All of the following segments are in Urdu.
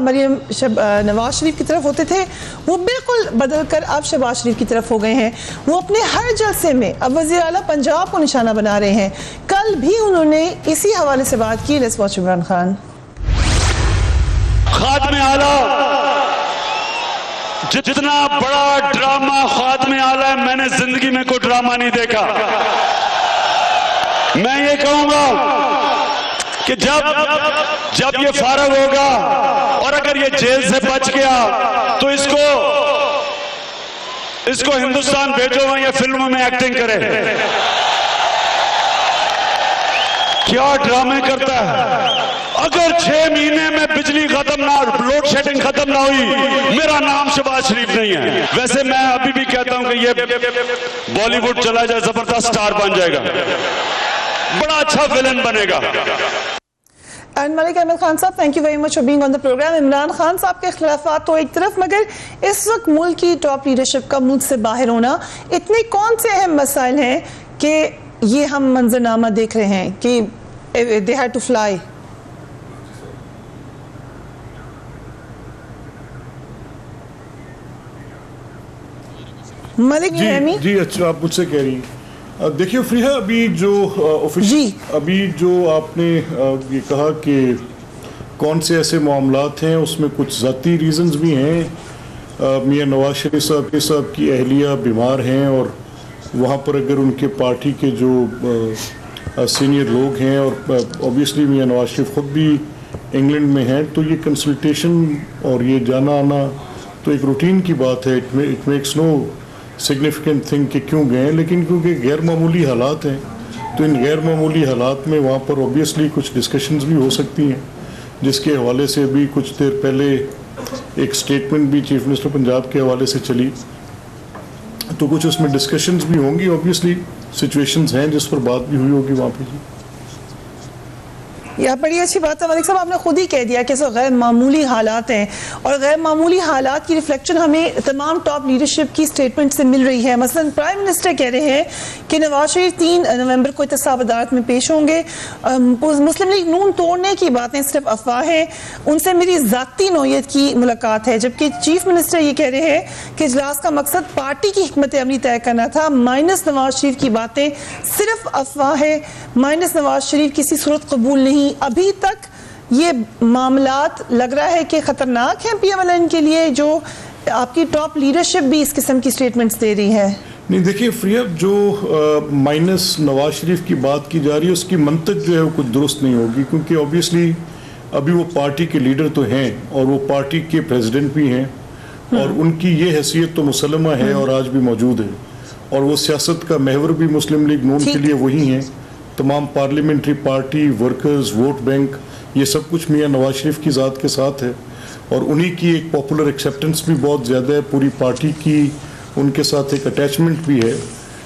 مریم نواز شریف کی طرف ہوتے تھے وہ بالکل بدل کر اب شہباز شریف کی طرف ہو گئے ہیں. وہ اپنے ہر جلسے میں اب وزیر اعلیٰ پنجاب کو نشانہ بنا رہے ہیں. کل بھی انہوں نے اسی حوالے سے بات کی. Let's watch Imran Khan. خادم اعلیٰ جتنا بڑا ڈرامہ خادم اعلیٰ ہے میں نے زندگی میں کوئی ڈرامہ نہیں دیکھا. میں یہ کہوں گا کہ جب یہ فارغ ہوگا اور اگر یہ جیل سے بچ گیا تو اس کو ہندوستان بھیجو گا یا فلموں میں ایکٹنگ کرے. کیا ڈرامے کرتا ہے. اگر 6 مہینے میں بجلی ختم نہ لوڈ شیڈنگ ختم نہ ہوئی میرا نام شہباز شریف نہیں ہے. ویسے میں ابھی بھی کہتا ہوں کہ یہ بالی ووڈ چلا جائے زبردست سٹار بن جائے گا, بڑا اچھا ویلن بنے گا. And Malik Ahmed Khan sahib thank you very much for being on the programme. Imran Khan sahib کے اختلافات تو ایک طرف مگر اس وقت ملک کی ٹاپ لیڈرشپ کا ملک سے باہر ہونا, اتنے کون سے اہم مسائل ہیں کہ یہ ہم منظرنامہ دیکھ رہے ہیں کہ they had to fly. ملک جی اچھا آپ مجھ سے کہہ رہی ہیں. دیکھیے فریحہ ابھی جو آپ نے یہ کہا کہ کون سے ایسے معاملات ہیں اس میں کچھ ذاتی ریزنز بھی ہیں. میاں نواز شریف صاحب کی اہلیہ بیمار ہیں اور وہاں پر اگر ان کے پارٹی کے جو سینئر لوگ ہیں اور اوبیسلی میاں نواز شریف خود بھی انگلینڈ میں ہیں تو یہ کنسلٹیشن اور یہ جانا آنا تو ایک روٹین کی بات ہے. It makes no significant thing کہ کیوں گئے ہیں, لیکن کیونکہ غیر معمولی حالات ہیں تو ان غیر معمولی حالات میں وہاں پر اوبیسلی کچھ ڈسکشنز بھی ہو سکتی ہیں, جس کے حوالے سے ابھی کچھ دیر پہلے ایک سٹیٹمنٹ بھی چیف منسٹر پنجاب کے حوالے سے چلی تو کچھ اس میں ڈسکشنز بھی ہوں گی. اوبیسلی سچویشنز ہیں جس پر بات بھی ہوئی ہوگی وہاں پہ. یہ بڑی اچھی بات ہے ملک صاحب, آپ نے خود ہی کہہ دیا کہ غیر معمولی حالات ہیں اور غیر معمولی حالات کی ریفلیکشن ہمیں تمام ٹاپ لیڈرشپ کی سٹیٹمنٹ سے مل رہی ہے. مثلا پرائم منسٹر کہہ رہے ہیں کہ نواز شریف 3 نومبر کو احتساب عدالت میں پیش ہوں گے. مسلم لیگ نون توڑنے کی باتیں صرف افواہ ہیں, ان سے میری ذاتی نوعیت کی ملاقات ہے. جبکہ چیف منسٹر یہ کہہ رہے ہیں کہ اجلاس کا مقصد پارٹی کی حکمت عملی طے کرنا تھا, مائنس نواز شریف کی باتیں صرف افواہ ہے, مائنس نواز شریف کسی صورت قبول نہیں. ابھی تک یہ معاملات لگ رہا ہے کہ خطرناک ہیں پی ایم ایل این کے لیے, جو آپ کی ٹاپ لیڈرشپ بھی اس قسم کی سٹیٹمنٹس دے رہی ہے. نہیں دیکھیے فریہ, جو مائنس نواز شریف کی بات کی جا رہی ہے اس کی منطق جو ہے وہ کچھ درست نہیں ہوگی, کیونکہ اوبیسلی ابھی وہ پارٹی کے لیڈر تو ہیں اور وہ پارٹی کے پریزیڈنٹ بھی ہیں اور ان کی یہ حیثیت تو مسلمہ ہے اور آج بھی موجود ہے, اور وہ سیاست کا محور بھی مسلم لیگ نون کے لیے وہی ہیں. تمام parliamentary party, workers, vote bank, یہ سب کچھ میاں نواز شریف کی ذات کے ساتھ ہے اور انہی کی ایک پاپولر ایکسیپٹنس بھی بہت زیادہ ہے, پوری پارٹی کی ان کے ساتھ ایک اٹیچمنٹ بھی ہے.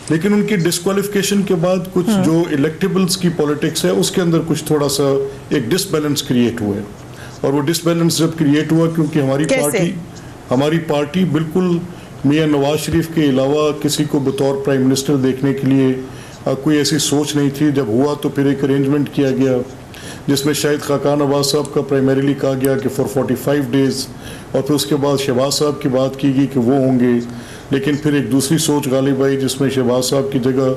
لیکن ان کی ڈسکوالیفیکیشن کے بعد کچھ جو الیکٹیبلز کی پولیٹکس ہے اس کے اندر کچھ تھوڑا سا ایک ڈس بیلنس کریٹ ہوا ہے, اور وہ ڈس بیلنس جب کریٹ ہوا کیونکہ ہماری پارٹی بالکل میاں نواز شریف کے علاوہ کسی کو بطور پرائم منسٹر دیکھنے کے لیے کوئی ایسی سوچ نہیں تھی. جب ہوا تو پھر ایک ارینجمنٹ کیا گیا جس میں شاہد خاقان عباس صاحب کا پرائمریلی کہا گیا کہ فار 45 days, اور پھر اس کے بعد شہباز صاحب کی بات کی گئی کہ وہ ہوں گے, لیکن پھر ایک دوسری سوچ غالب آئی جس میں شہباز صاحب کی جگہ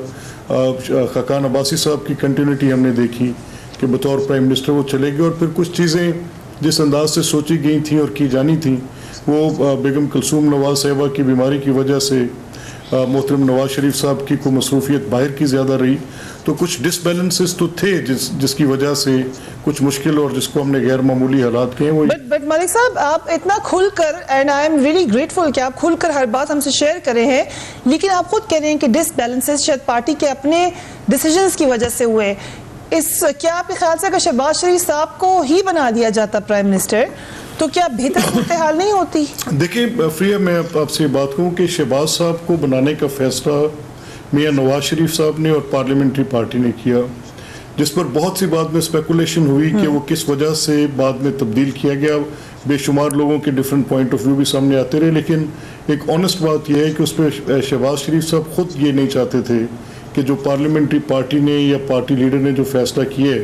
خاقان عباسی صاحب کی کنٹینیوٹی ہم نے دیکھی کہ بطور پرائم منسٹر وہ چلے گئے. اور پھر کچھ چیزیں جس انداز سے سوچی گئی تھیں اور کی جانی تھیں وہ بیگم کلثوم نواز صاحبہ کی بیماری کی وجہ سے محترم نواز شریف صاحب کی کوئی مصروفیت باہر کی زیادہ رہی, تو کچھ ڈس بیلنسز تو تھے جس کی وجہ سے کچھ مشکل اور جس کو ہم نے غیر معمولی حالات کہے وہ. بٹ ملک صاحب آپ اتنا کھل کر, and I am really grateful کہ آپ کھل کر ہر بات ہم سے شیئر کرے ہیں, لیکن آپ خود کہہ رہے ہیں کہ ڈس بیلنسز شاید پارٹی کے اپنے ڈیسیجنز کی وجہ سے ہوئے. کیا آپ کے خیال سے اگر شہباز شریف صاحب کو ہی بنا دیا جاتا پرائم منسٹر تو کیا بہتر صورتحال نہیں ہوتی؟ دیکھیں فریہ, میں آپ سے بات کہوں کہ شہباز صاحب کو بنانے کا فیصلہ میاں نواز شریف صاحب نے اور پارلیمنٹری پارٹی نے کیا, جس پر بہت سی بعد میں اسپیکولیشن ہوئی کہ وہ کس وجہ سے بعد میں تبدیل کیا گیا. بے شمار لوگوں کے ڈیفرنٹ پوائنٹ آف ویو بھی سامنے آتے رہے, لیکن ایک آنیسٹ بات یہ ہے کہ اس پہ شہباز شریف صاحب خود یہ نہیں چاہتے تھے کہ جو پارلیمنٹری پارٹی نے یا پارٹی لیڈر نے جو فیصلہ کیا ہے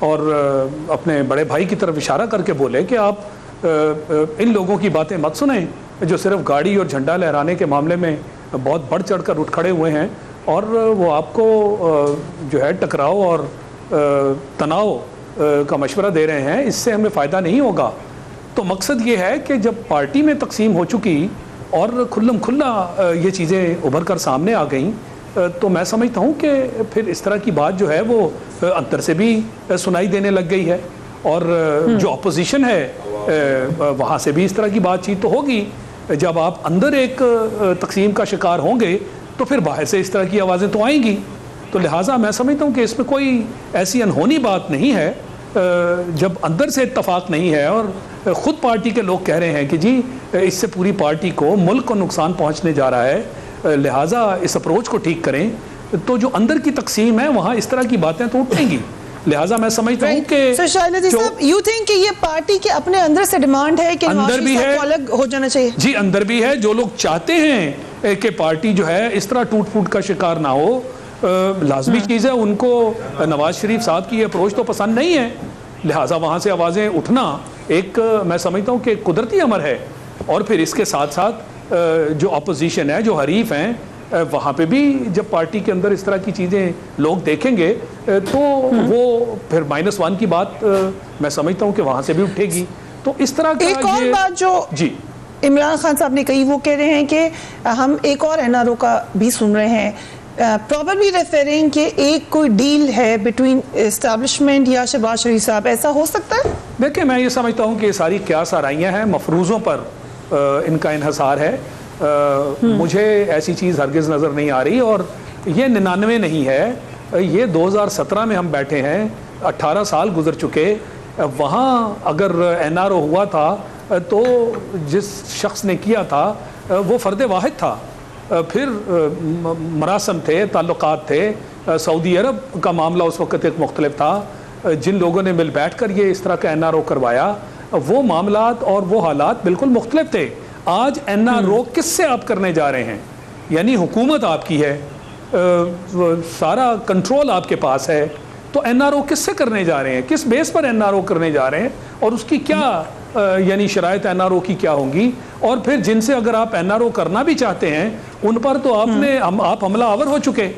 اور اپنے بڑے بھائی کی طرف اشارہ کر کے بولے کہ آپ ان لوگوں کی باتیں مت سنیں جو صرف گاڑی اور جھنڈا لہرانے کے معاملے میں بہت بڑھ چڑھ کر اٹھ کھڑے ہوئے ہیں، اور وہ آپ کو جو ہے ٹکراؤ اور تناؤ کا مشورہ دے رہے ہیں، اس سے ہمیں فائدہ نہیں ہوگا۔ تو مقصد یہ ہے کہ جب پارٹی میں تقسیم ہو چکی اور کھلم کھلا یہ چیزیں ابھر کر سامنے آ گئیں، تو میں سمجھتا ہوں کہ پھر اس طرح کی بات جو ہے وہ اندر سے بھی سنائی دینے لگ گئی ہے، اور جو اپوزیشن ہے وہاں سے بھی اس طرح کی بات چیت تو ہوگی۔ جب آپ اندر ایک تقسیم کا شکار ہوں گے تو پھر باہر سے اس طرح کی آوازیں تو آئیں گی۔ تو لہٰذا میں سمجھتا ہوں کہ اس میں کوئی ایسی انہونی بات نہیں ہے، جب اندر سے اتفاق نہیں ہے اور خود پارٹی کے لوگ کہہ رہے ہیں کہ جی اس سے پوری پارٹی کو، ملک کو نقصان پہنچنے جا رہا ہے، لہٰذا اس اپروچ کو ٹھیک کریں، تو جو اندر کی تقسیم ہے وہاں اس طرح کی باتیں تو اٹھیں گی۔ لہٰذا میں سمجھتا ہوں کہ یو تھنک کہ یہ پارٹی کے اپنے اندر سے ڈیمانڈ ہے کہ نواز شریف صاحب کو الگ ہو جانا چاہیے؟ جی اندر بھی ہے، جو لوگ چاہتے ہیں کہ پارٹی جو ہے اس طرح ٹوٹ پھوٹ کا شکار نہ ہو، لازمی چیز ہے، ان کو نواز شریف صاحب کی یہ اپروچ تو پسند نہیں ہے، لہٰذا وہاں سے آوازیں اٹھنا ایک میں سمجھتا ہوں کہ قدرتی امر ہے۔ اور پھر اس کے ساتھ ساتھ جو اپوزیشن ہے، جو حریف ہیں، وہاں پہ بھی جب پارٹی کے اندر اس طرح کی چیزیں لوگ دیکھیں گے تو وہ پھر -1 کی بات میں سمجھتا ہوں کہ وہاں سے بھی اٹھے گی۔ تو اس طرح کا ایک اور بات جو جی عمران خان صاحب نے کہی، وہ کہہ رہے ہیں کہ ہم ایک اور NRO کا بھی سن رہے ہیں، probably referring کہ ایک کوئی ڈیل ہے بٹوین اسٹیبلشمنٹ یا شہباز شریف صاحب، ایسا ہو سکتا ہے؟ دیکھیں میں یہ سمجھتا ہوں کہ یہ ساری قیاس آرائیاں ہیں، مفروضوں پر ان کا انحصار ہے، مجھے ایسی چیز ہرگز نظر نہیں آ رہی، اور یہ 99 نہیں ہے، یہ 2017 میں ہم بیٹھے ہیں، 18 سال گزر چکے، وہاں اگر NRO ہوا تھا تو جس شخص نے کیا تھا وہ فرد واحد تھا، پھر مراسم تھے، تعلقات تھے، سعودی عرب کا معاملہ اس وقت ایک مختلف تھا، جن لوگوں نے مل بیٹھ کر یہ اس طرح کا NRO کروایا وہ معاملات اور وہ حالات بالکل مختلف تھے۔ آج NRO کس سے آپ کرنے جا رہے ہیں؟ یعنی حکومت آپ کی ہے، سارا کنٹرول آپ کے پاس ہے، تو NRO کس سے کرنے جا رہے ہیں؟ کس بیس پر NRO کرنے جا رہے ہیں؟ اور اس کی کیا یعنی شرائط NRO کی کیا ہوں گی؟ اور پھر جن سے اگر آپ NRO کرنا بھی چاہتے ہیں ان پر تو آپ حملہ آور ہو چکے،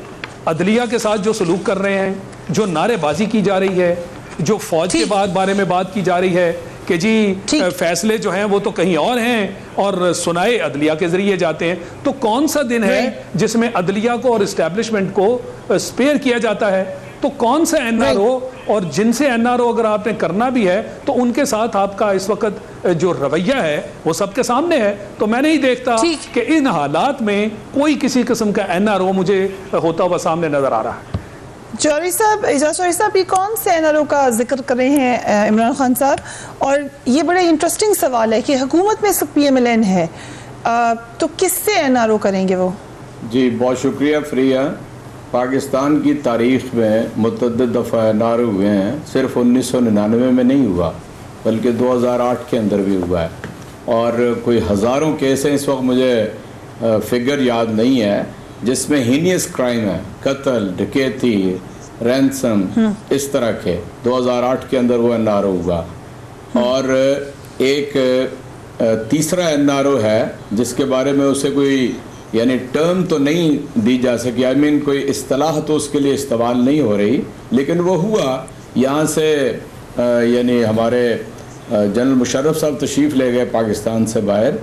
عدلیہ کے ساتھ جو سلوک کر رہے ہیں، جو نعرے بازی کی جا رہی ہے، جو فوج کے بارے میں بات کی جا رہی ہے کہ جی فیصلے جو ہیں وہ تو کہیں اور ہیں اور سنائے عدلیہ کے ذریعے جاتے ہیں، تو کون سا دن ہے جس میں عدلیہ کو اور اسٹیبلشمنٹ کو سپیئر کیا جاتا ہے؟ تو کون سا NRO اور جن سے NRO اگر آپ نے کرنا بھی ہے تو ان کے ساتھ آپ کا اس وقت جو رویہ ہے وہ سب کے سامنے ہے۔ تو میں نہیں دیکھتا کہ ان حالات میں کوئی کسی قسم کا NRO مجھے ہوتا ہوا سامنے نظر آ رہا ہے۔ جوہری صاحب، اعجاز جوہری صاحب، یہ کون سے NRO کا ذکر کر رہے ہیں عمران خان صاحب؟ اور یہ بڑے انٹرسٹنگ سوال ہے کہ حکومت میں PMLN ہے تو کس سے NRO کریں گے وہ؟ جی بہت شکریہ فریہ۔ پاکستان کی تاریخ میں متعدد دفعہ NRO ہوئے ہیں، صرف 1999 میں نہیں ہوا بلکہ 2008 کے اندر بھی ہوا ہے، اور کوئی ہزاروں کیس ہیں، اس وقت مجھے فگر یاد نہیں ہے، جس میں ہینیس کرائم ہے، قتل، ڈکیتی، رینسم، اس طرح کے 2008 کے اندر وہ NRO ہوا۔ اور ایک تیسرا NRO ہے جس کے بارے میں اسے کوئی یعنی ٹرم تو نہیں دی جا سکی، کوئی اصطلاح تو اس کے لیے استعمال نہیں ہو رہی، لیکن وہ ہوا یہاں سے یعنی ہمارے جنرل مشرف صاحب تشریف لے گئے پاکستان سے باہر،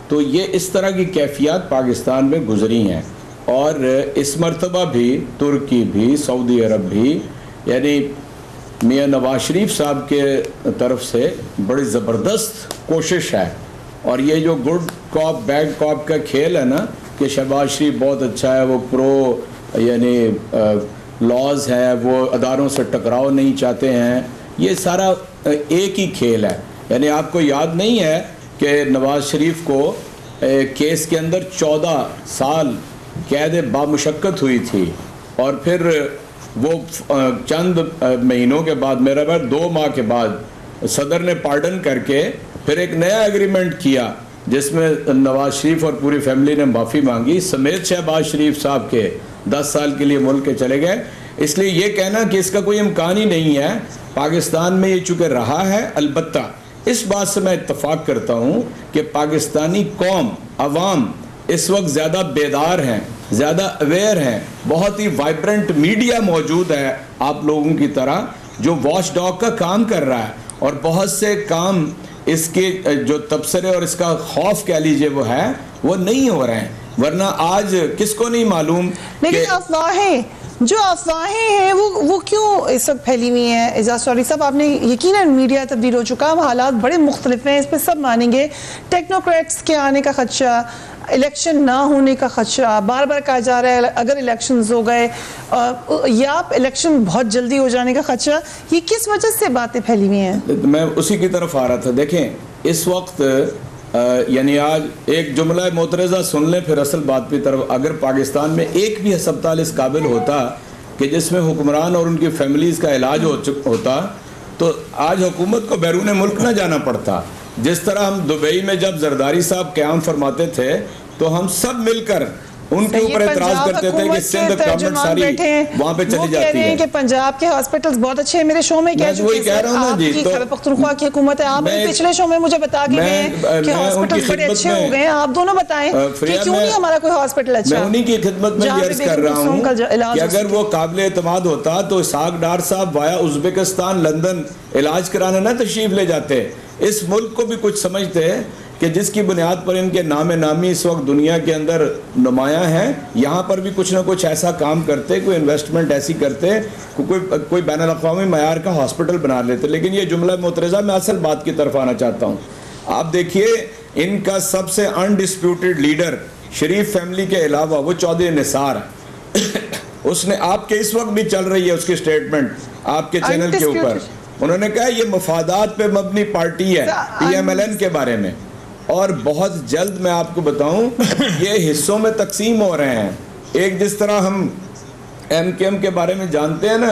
تو یہ اس طرح کی کیفیات پاکستان میں گزری ہیں، اور اس مرتبہ بھی ترکی بھی سعودی عرب بھی یعنی میاں نواز شریف صاحب کے طرف سے بڑی زبردست کوشش ہے، اور یہ جو گڈ کاپ بیڈ کاپ کا کھیل ہے نا کہ شہباز شریف بہت اچھا ہے، وہ پرو یعنی لاز ہے، وہ اداروں سے ٹکراؤ نہیں چاہتے ہیں، یہ سارا ایک ہی کھیل ہے۔ یعنی آپ کو یاد نہیں ہے کہ نواز شریف کو کیس کے اندر 14 سال قید بامشقت ہوئی تھی، اور پھر وہ چند مہینوں کے بعد، میرا بھائی 2 ماہ کے بعد صدر نے پارڈن کر کے پھر ایک نیا ایگریمنٹ کیا جس میں نواز شریف اور پوری فیملی نے معافی مانگی، سمیت شہباز شریف صاحب کے 10 سال کے لیے ملک کے چلے گئے۔ اس لیے یہ کہنا کہ اس کا کوئی امکان ہی نہیں ہے، پاکستان میں یہ چونکہ رہا ہے. البتہ اس بات سے میں اتفاق کرتا ہوں کہ پاکستانی قوم، عوام اس وقت زیادہ بیدار ہیں، زیادہ اویئر ہیں، بہت ہی وائبرنٹ میڈیا موجود ہے آپ لوگوں کی طرح جو واچ ڈاگ کا کام کر رہا ہے، اور بہت سے کام اس کے جو تبصرے اور اس کا خوف کہہ لیجئے وہ ہے، وہ نہیں ہو رہے ہیں. ورنہ آج کس کو نہیں معلوم. لیکن افواہیں جو افواہیں ہیں وہ کیوں اس وقت پھیلی ہوئی ہیں؟ اعجاز چودھری صاحب، آپ نے یقیناً میڈیا تبدیل ہو چکا، حالات بڑے مختلف ہیں، اس پہ سب مانیں گے. ٹیکنوکریٹس کے آنے کا خدشہ، الیکشن نہ ہونے کا خدشہ، بار بار کہا جا رہا ہے اگر الیکشنز ہو گئے یا الیکشن بہت جلدی ہو جانے کا خدشہ، یہ کس وجہ سے باتیں پھیلی ہوئی ہیں؟ میں اسی کی طرف آ رہا تھا. دیکھیں اس وقت یعنی آج ایک جملہ معترضہ سن لیں پھر اصل بات کی طرف. اگر پاکستان میں ایک بھی ہسپتال اس قابل ہوتا کہ جس میں حکمران اور ان کی فیملیز کا علاج ہوتا تو آج حکومت کو بیرون ملک نہ جانا پڑتا. جس طرح ہم دبئی میں جب زرداری صاحب قیام فرماتے تھے تو ہم سب مل کر ان کے اوپر اعتراض کرتے تھے کہ سندھ گورنمنٹ ساری وہاں پہ چلی جاتی ہے. کہ پنجاب کے ہاسپٹلز بہت اچھے ہیں، میرے شو میں کہہ چکے ہیں آپ کی خیبر پختونخوا کی حکومت ہے، آپ نے پچھلے شو میں مجھے بتا کے گئے کہ ہاسپٹلز بڑے اچھے ہو گئے ہیں. آپ دونوں بتائیں کہ کیوں نہیں ہمارا کوئی ہاسپٹل اچھا؟ میں انہی کی خدمت میں یہ عرض کر رہا ہوں کہ اگر وہ قابل اعتماد ہوتا تو اسحاق ڈار صاحب وایا ازبکستان لندن علاج کرانے نہ تشریف لے جاتے. اس ملک کو بھی کچھ سمجھتے کہ جس کی بنیاد پر ان کے نام نامی اس وقت دنیا کے اندر نمایاں ہیں، یہاں پر بھی کچھ نہ کچھ ایسا کام کرتے، کوئی انویسٹمنٹ ایسی کرتے، کوئی بین الاقوامی معیار کا ہاسپٹل بنا لیتے. لیکن یہ جملہ معترضہ، میں اصل بات کی طرف آنا چاہتا ہوں. آپ دیکھیے ان کا سب سے انڈسپیوٹڈ لیڈر شریف فیملی کے علاوہ وہ چودھری نثار ہے. اس نے آپ کے اس وقت بھی چل رہی ہے اس کی سٹیٹمنٹ آپ کے چینل کے اوپر، انہوں نے کہا یہ مفادات پہ مبنی پارٹی ہے پی ایم ایل این کے بارے میں، اور بہت جلد میں آپ کو بتاؤں یہ حصوں میں تقسیم ہو رہے ہیں. ایک جس طرح ہم ایم کے ایم کے بارے میں جانتے ہیں نا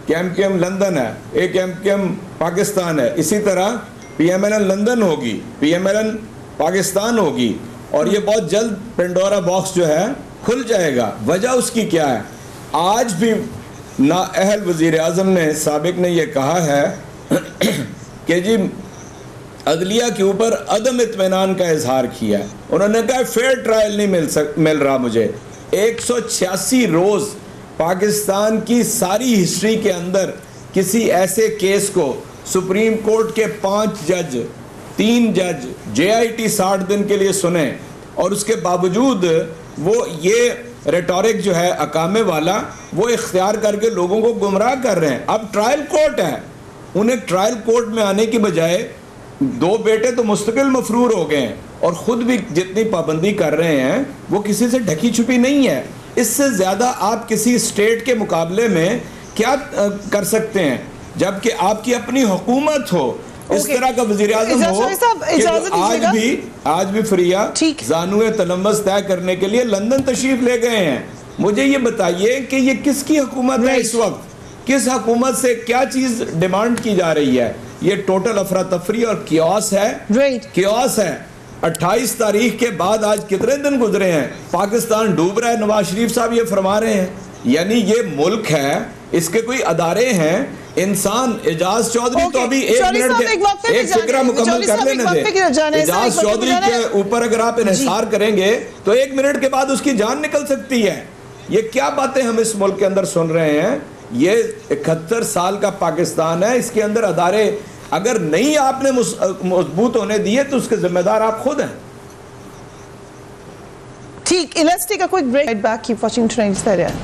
کہ ایم کے ایم لندن ہے، ایک ایم کے ایم پاکستان ہے، اسی طرح P M L N London ہوگی، P M L N Pakistan ہوگی، اور یہ بہت جلد پینڈورا باکس جو ہے کھل جائے گا. وجہ اس کی کیا ہے؟ آج بھی نااہل وزیر اعظم نے سابق نے یہ کہا ہے کہ جی عدلیہ کے اوپر عدم اطمینان کا اظہار کیا ہے. انہوں نے کہا فیئر ٹرائل نہیں مل رہا مجھے. 186 روز پاکستان کی ساری ہسٹری کے اندر کسی ایسے کیس کو سپریم کورٹ کے 5 جج 3 جج JIT 60 دن کے لیے سنے، اور اس کے باوجود وہ یہ ریٹورک جو ہے اقامے والا وہ اختیار کر کے لوگوں کو گمراہ کر رہے ہیں. اب ٹرائل کورٹ ہے، انہیں ٹرائل کورٹ میں آنے کی بجائے 2 بیٹے تو مستقل مفرور ہو گئے ہیں، اور خود بھی جتنی پابندی کر رہے ہیں وہ کسی سے ڈھکی چھپی نہیں ہے. اس سے زیادہ آپ کسی اسٹیٹ کے مقابلے میں کیا کر سکتے ہیں جبکہ آپ کی اپنی حکومت ہو، اس طرح کا وزیر اعظم ہو کہ آج بھی فریہ زانوئے تلمبس طے کرنے کے لیے لندن تشریف لے گئے ہیں. مجھے یہ بتائیے کہ یہ کس کی حکومت ہے اس وقت؟ کس حکومت سے کیا چیز ڈیمانڈ کی جا رہی ہے؟ یہ ٹوٹل افراتفری اور کیوس ہے. کیوس ہے. 28 تاریخ کے بعد آج کتنے دن گزرے ہیں، پاکستان ڈوب رہا ہے. نواز شریف صاحب یہ فرما رہے ہیں. یعنی یہ ملک ہے، اس کے کوئی ادارے ہیں. انسان اعجاز چودھری تو ابھی ایک فکرہ مکمل کر لینے دے. اعجاز چودھری کے اوپر اگر آپ انحصار کریں گے تو 1 منٹ کے بعد اس کی جان نکل سکتی ہے. یہ کیا باتیں ہم اس ملک کے اندر سن رہے ہیں؟ یہ 71 سال کا پاکستان ہے، اس کے اندر ادارے اگر نہیں آپ نے مضبوط ہونے دیے تو اس کے ذمہ دار آپ خود ہیں. ٹھیک، let's take a quick break. Right back, keep watching Trends Area.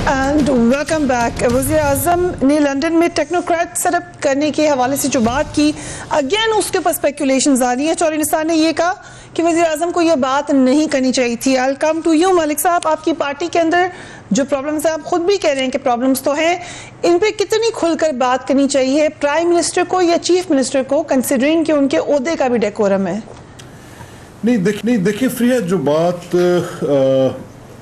And welcome back. وزیر اعظم نے لندن میں ٹیکنوکریٹ سیٹ اپ کرنے کے حوالے سے جو بات کی، اگین اس کے اوپر اسپیکولیشنز آ رہی ہیں. چودھری نثار نے یہ کہا کہ وزیر اعظم کو یہ بات نہیں کرنی چاہیے تھی. I'll come to you ملک صاحب. آپ کی پارٹی کے اندر جو پرابلمز ہیں، آپ خود بھی کہہ رہے ہیں کہ پرابلمز تو ہیں، ان پہ کتنی کھل کر بات کرنی چاہیے پرائم منسٹر کو یا چیف منسٹر کو، کنسیڈرنگ کہ ان کے عہدے کا بھی ڈیکورم ہے؟ نہیں دیکھیے فریہ، جو بات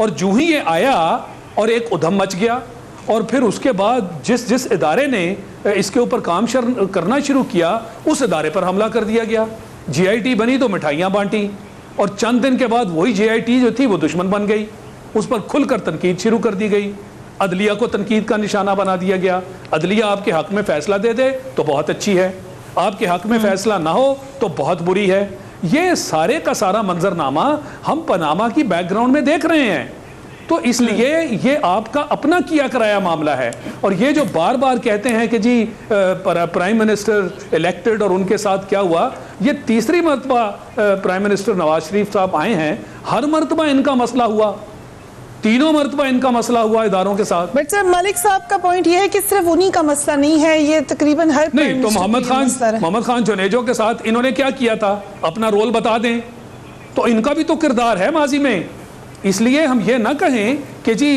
اور جو ہی یہ آیا اور ایک ادھم مچ گیا، اور پھر اس کے بعد جس ادارے نے اس کے اوپر کام کرنا شروع کیا اس ادارے پر حملہ کر دیا گیا. جی آئی ٹی بنی تو مٹھائیاں بانٹی، اور چند دن کے بعد وہی جی آئی ٹی جو تھی وہ دشمن بن گئی، اس پر کھل کر تنقید شروع کر دی گئی. عدلیہ کو تنقید کا نشانہ بنا دیا گیا. عدلیہ آپ کے حق میں فیصلہ دے دے تو بہت اچھی ہے، آپ کے حق میں فیصلہ نہ ہو تو بہت بری ہے. یہ سارے کا سارا منظرنامہ ہم پاناما کی بیک گراؤنڈ میں دیکھ رہے ہیں. تو اس لیے یہ آپ کا اپنا کیا کرایا معاملہ ہے. اور یہ جو بار بار کہتے ہیں کہ جی پرائم منسٹر الیکٹڈ اور ان کے ساتھ کیا ہوا، یہ تیسری مرتبہ پرائم منسٹر نواز شریف صاحب آئے ہیں، ہر مرتبہ ان کا مسئلہ ہوا، تینوں مرتبہ ان کا مسئلہ ہوا اداروں کے ساتھ. بٹ سر ملک صاحب کا پوائنٹ یہ ہے کہ صرف انہی کا مسئلہ نہیں ہے، یہ تقریباً ہر نہیں. تو محمد خان جنیجو کے ساتھ انہوں نے کیا کیا تھا، اپنا رول بتا دیں. تو ان کا بھی تو کردار ہے ماضی میں. اس لیے ہم یہ نہ کہیں کہ جی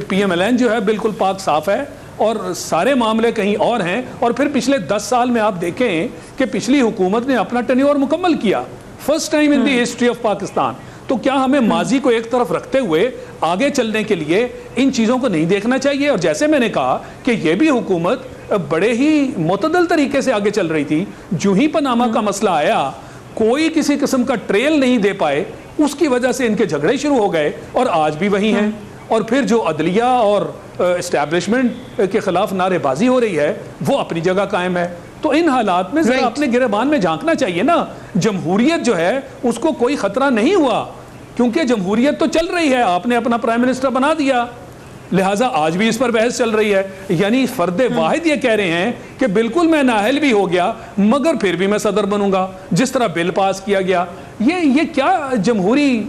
پی ایم ایل این جو ہے بالکل پاک صاف ہے اور سارے معاملے کہیں اور ہیں. اور پھر پچھلے 10 سال میں آپ دیکھیں کہ پچھلی حکومت نے اپنا ٹینیور مکمل کیا، first time in the history of Pakistan. تو کیا ہمیں ماضی کو ایک طرف رکھتے ہوئے آگے چلنے کے لیے ان چیزوں کو نہیں دیکھنا چاہیے؟ اور جیسے میں نے کہا کہ یہ بھی حکومت بڑے ہی معتدل طریقے سے آگے چل رہی تھی. جو ہی پاناما کا مسئلہ آیا کوئی کسی قسم کا ٹریل نہیں دے پائے، اس کی وجہ سے ان کے جھگڑے شروع ہو گئے اور آج بھی وہی ہیں. اور پھر جو عدلیہ اور اسٹیبلشمنٹ کے خلاف نعرے بازی ہو رہی ہے وہ اپنی جگہ قائم ہے. تو ان حالات میں ذرا اپنے گریبان میں جھانکنا چاہیے نا. جمہوریت جو ہے اس کو کوئی خطرہ نہیں ہوا کیونکہ جمہوریت تو چل رہی ہے، آپ نے اپنا پرائم منسٹر بنا دیا، لہٰذا آج بھی اس پر بحث چل رہی ہے. یعنی فرد واحد یہ کہہ رہے ہیں کہ بالکل میں نااہل بھی ہو گیا مگر پھر بھی میں صدر بنوں گا، جس طرح بل پاس کیا گیا. یہ کیا جمہوری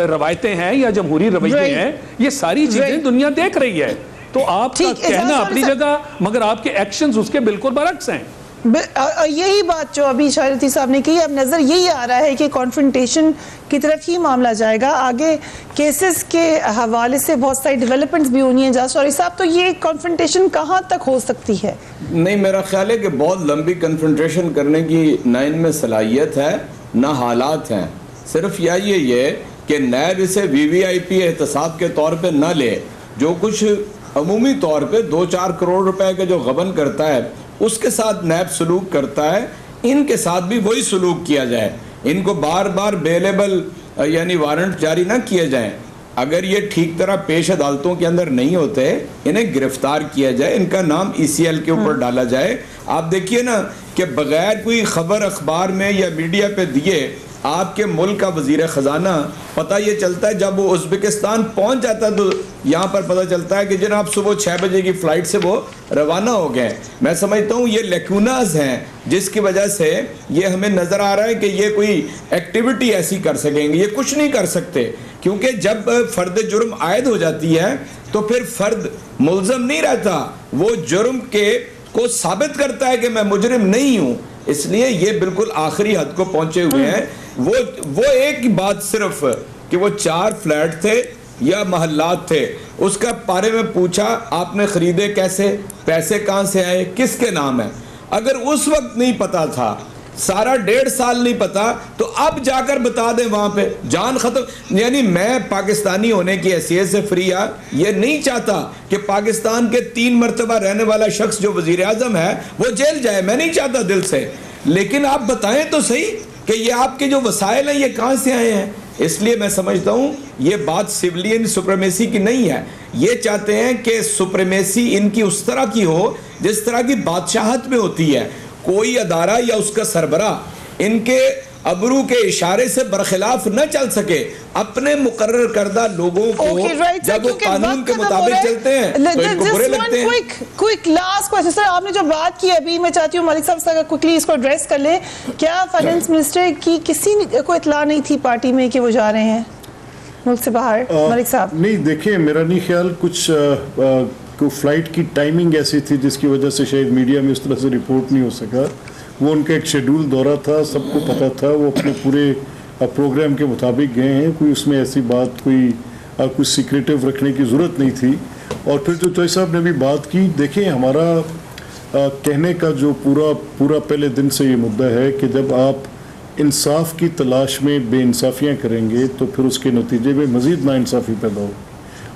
روایتیں ہیں یا جمہوری رویے ہیں؟ یہ ساری چیزیں دنیا دیکھ رہی ہے. تو آپ کا کہنا اپنی جگہ مگر آپ کے ایکشنز اس کے بالکل برعکس ہیں. یہی بات جو ابھی شاہد صاحب نے کی، اب نظر یہی آ رہا ہے کہ کانفرنٹیشن کی طرف ہی معاملہ جائے گا. آگے کیسز کے حوالے سے بہت ساری ڈیولپمنٹس بھی ہونی ہیں. جاسوری صاحب، تو یہ کانفرنٹیشن کہاں تک ہو سکتی ہے؟ نہیں، میرا خیال ہے کہ بہت لمبی کنفرنٹیشن کرنے کی نہ ان میں صلاحیت ہے نہ حالات ہیں. صرف یہ کہ نیب اسے وی وی آئی پی احتساب کے طور پہ نہ لے. جو کچھ عمومی طور پہ 2-4 کروڑ روپے کا جو غبن کرتا ہے اس کے ساتھ نیب سلوک کرتا ہے، ان کے ساتھ بھی وہی سلوک کیا جائے. ان کو بار بار بیلیبل یعنی وارنٹ جاری نہ کیے جائیں. اگر یہ ٹھیک طرح پیش عدالتوں کے اندر نہیں ہوتے انہیں گرفتار کیا جائے، ان کا نام ای سی ایل کے اوپر ڈالا جائے. آپ دیکھیے نا کہ بغیر کوئی خبر اخبار میں یا میڈیا پہ دیے آپ کے ملک کا وزیر خزانہ پتہ یہ چلتا ہے جب وہ ازبکستان پہنچ جاتا ہے تو یہاں پر پتہ چلتا ہے کہ جناب صبح 6 بجے کی فلائٹ سے وہ روانہ ہو گئے. میں سمجھتا ہوں یہ لیکوناز ہیں جس کی وجہ سے یہ ہمیں نظر آ رہا ہے کہ یہ کوئی ایکٹیویٹی ایسی کر سکیں گے. یہ کچھ نہیں کر سکتے کیونکہ جب فرد جرم عائد ہو جاتی ہے تو پھر فرد ملزم نہیں رہتا، وہ جرم کو ثابت کرتا ہے کہ میں مجرم نہیں ہوں. اس لیے یہ بالکل آخری حد کو پہنچے ہوئے ہیں. وہ ایک بات صرف کہ وہ 4 فلیٹ تھے یا محلات تھے، اس کا بارے میں پوچھا آپ نے خریدے کیسے، پیسے کہاں سے آئے، کس کے نام ہے. اگر اس وقت نہیں پتا تھا، سارا 1.5 سال نہیں پتا، تو اب جا کر بتا دیں وہاں پہ جان ختم. یعنی میں پاکستانی ہونے کی حیثیت سے فریہ یہ نہیں چاہتا کہ پاکستان کے 3 مرتبہ رہنے والا شخص جو وزیر اعظم ہے وہ جیل جائے، میں نہیں چاہتا دل سے. لیکن آپ بتائیں تو صحیح کہ یہ آپ کے جو وسائل ہیں یہ کہاں سے آئے ہیں. اس لیے میں سمجھتا ہوں یہ بات سویلین سپریمیسی کی نہیں ہے. یہ چاہتے ہیں کہ سپریمیسی ان کی اس طرح کی ہو جس طرح کی بادشاہت میں ہوتی ہے. کوئی ادارہ یا اس کا سربراہ ان کے ابرو کے اشارے سے برخلاف نہ چل سکے. اپنے مقرر کردہ لوگوں کو جب وہ قانون کے مطابق چلتے ہیں تو ان کو برے لگتے ہیں. کوئک لاسٹ کوئسچن سر، آپ نے جو بات کی ابھی میں چاہتی ہوں ملک صاحب سے اگر کوئکلی اس کو ایڈریس کر لیں. کیا فائنانس منسٹر کی کسی کو اطلاع نہیں تھی پارٹی میں کہ وہ جا رہے ہیں ملک سے باہر؟ ملک صاحب نہیں، دیکھیں میرا نہیں خیال کچھ فلائٹ کی ٹائمنگ ایسی تھی جس کی وجہ سے شاید میڈیا میں اس طرح سے رپورٹ نہیں ہو سکا. وہ ان کا ایک شیڈول دورہ تھا، سب کو پتہ تھا، وہ اپنے پورے پروگرام کے مطابق گئے ہیں. کوئی اس میں ایسی بات کوئی سیکریٹو رکھنے کی ضرورت نہیں تھی. اور پھر جو چوئی صاحب نے بھی بات کی، دیکھیں ہمارا کہنے کا جو پورا پہلے دن سے یہ مدعا ہے کہ جب آپ انصاف کی تلاش میں بے انصافیاں کریں گے تو پھر اس کے نتیجے میں مزید ناانصافی پیدا ہو.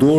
2